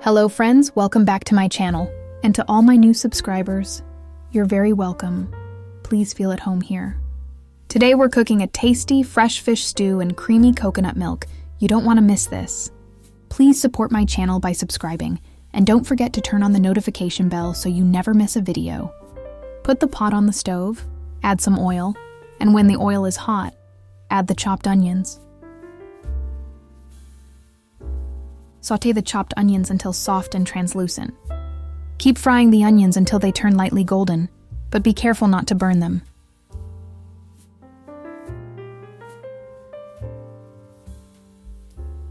Hello friends, welcome back to my channel. And to all my new subscribers, you're very welcome. Please feel at home here. Today we're cooking a tasty fresh fish stew and creamy coconut milk. You don't want to miss this. Please support my channel by subscribing, and don't forget to turn on the notification bell so you never miss a video. Put the pot on the stove, add some oil, and when the oil is hot, add the chopped onions. Sauté the chopped onions until soft and translucent. Keep frying the onions until they turn lightly golden, but be careful not to burn them.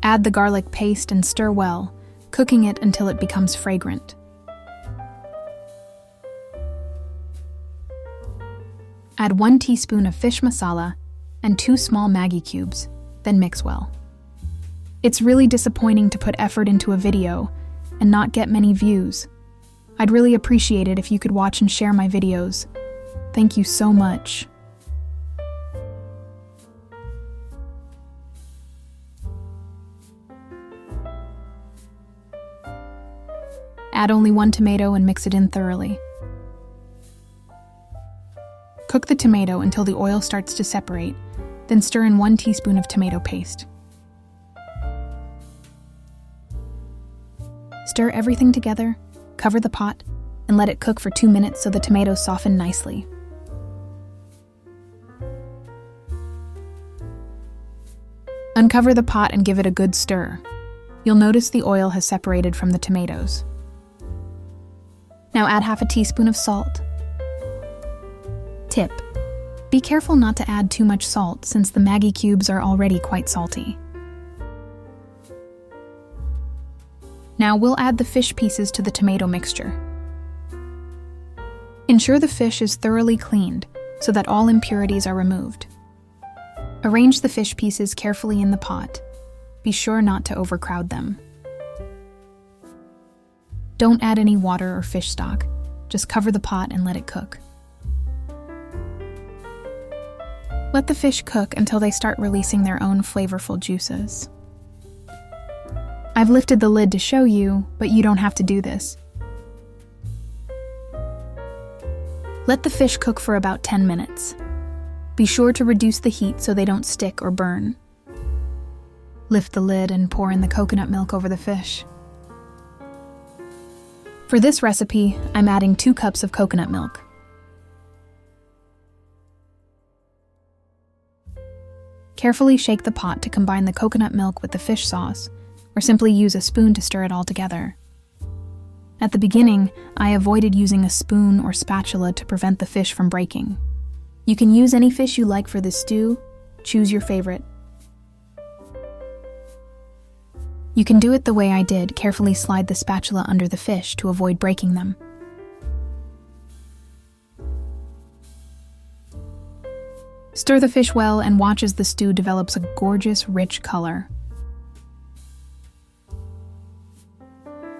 Add the garlic paste and stir well, cooking it until it becomes fragrant. Add 1 teaspoon of fish masala and 2 small Maggi cubes, then mix well. It's really disappointing to put effort into a video and not get many views. I'd really appreciate it if you could watch and share my videos. Thank you so much. Add only 1 tomato and mix it in thoroughly. Cook the tomato until the oil starts to separate, then stir in 1 teaspoon of tomato paste. Stir everything together, cover the pot, and let it cook for 2 minutes so the tomatoes soften nicely. Uncover the pot and give it a good stir. You'll notice the oil has separated from the tomatoes. Now add half a teaspoon of salt. Tip: be careful not to add too much salt since the Maggi cubes are already quite salty. Now we'll add the fish pieces to the tomato mixture. Ensure the fish is thoroughly cleaned so that all impurities are removed. Arrange the fish pieces carefully in the pot. Be sure not to overcrowd them. Don't add any water or fish stock. Just cover the pot and let it cook. Let the fish cook until they start releasing their own flavorful juices. I've lifted the lid to show you, but you don't have to do this. Let the fish cook for about 10 minutes. Be sure to reduce the heat so they don't stick or burn. Lift the lid and pour in the coconut milk over the fish. For this recipe, I'm adding 2 cups of coconut milk. Carefully shake the pot to combine the coconut milk with the fish sauce, or simply use a spoon to stir it all together. At the beginning, I avoided using a spoon or spatula to prevent the fish from breaking. You can use any fish you like for this stew. Choose your favorite. You can do it the way I did, carefully slide the spatula under the fish to avoid breaking them. Stir the fish well and watch as the stew develops a gorgeous, rich color.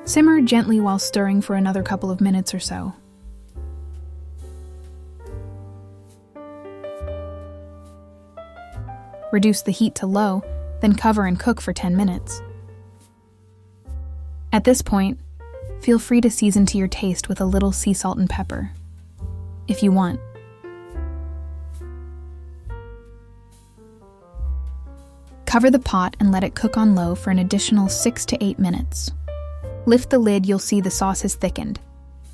Simmer gently while stirring for another couple of minutes or so. Reduce the heat to low, then cover and cook for 10 minutes. At this point, feel free to season to your taste with a little sea salt and pepper, if you want. Cover the pot and let it cook on low for an additional 6 to 8 minutes. Lift the lid, you'll see the sauce has thickened.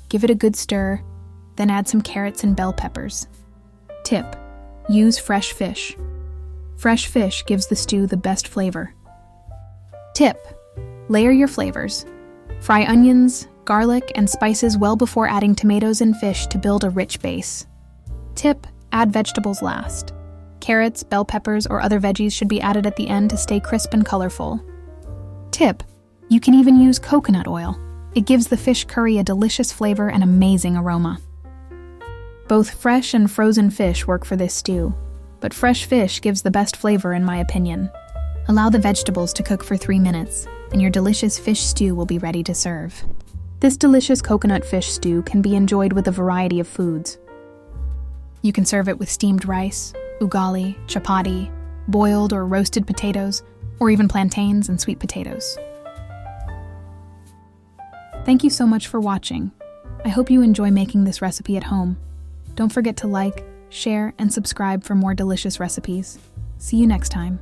Give it a good stir, then add some carrots and bell peppers. Tip: use fresh fish. Fresh fish gives the stew the best flavor. Tip: layer your flavors. Fry onions, garlic, and spices well before adding tomatoes and fish to build a rich base. Tip: add vegetables last. Carrots, bell peppers, or other veggies should be added at the end to stay crisp and colorful. Tip: you can even use coconut oil. It gives the fish curry a delicious flavor and amazing aroma. Both fresh and frozen fish work for this stew, but fresh fish gives the best flavor in my opinion. Allow the vegetables to cook for 3 minutes, and your delicious fish stew will be ready to serve. This delicious coconut fish stew can be enjoyed with a variety of foods. You can serve it with steamed rice, ugali, chapati, boiled or roasted potatoes, or even plantains and sweet potatoes. Thank you so much for watching. I hope you enjoy making this recipe at home. Don't forget to like, share, and subscribe for more delicious recipes. See you next time.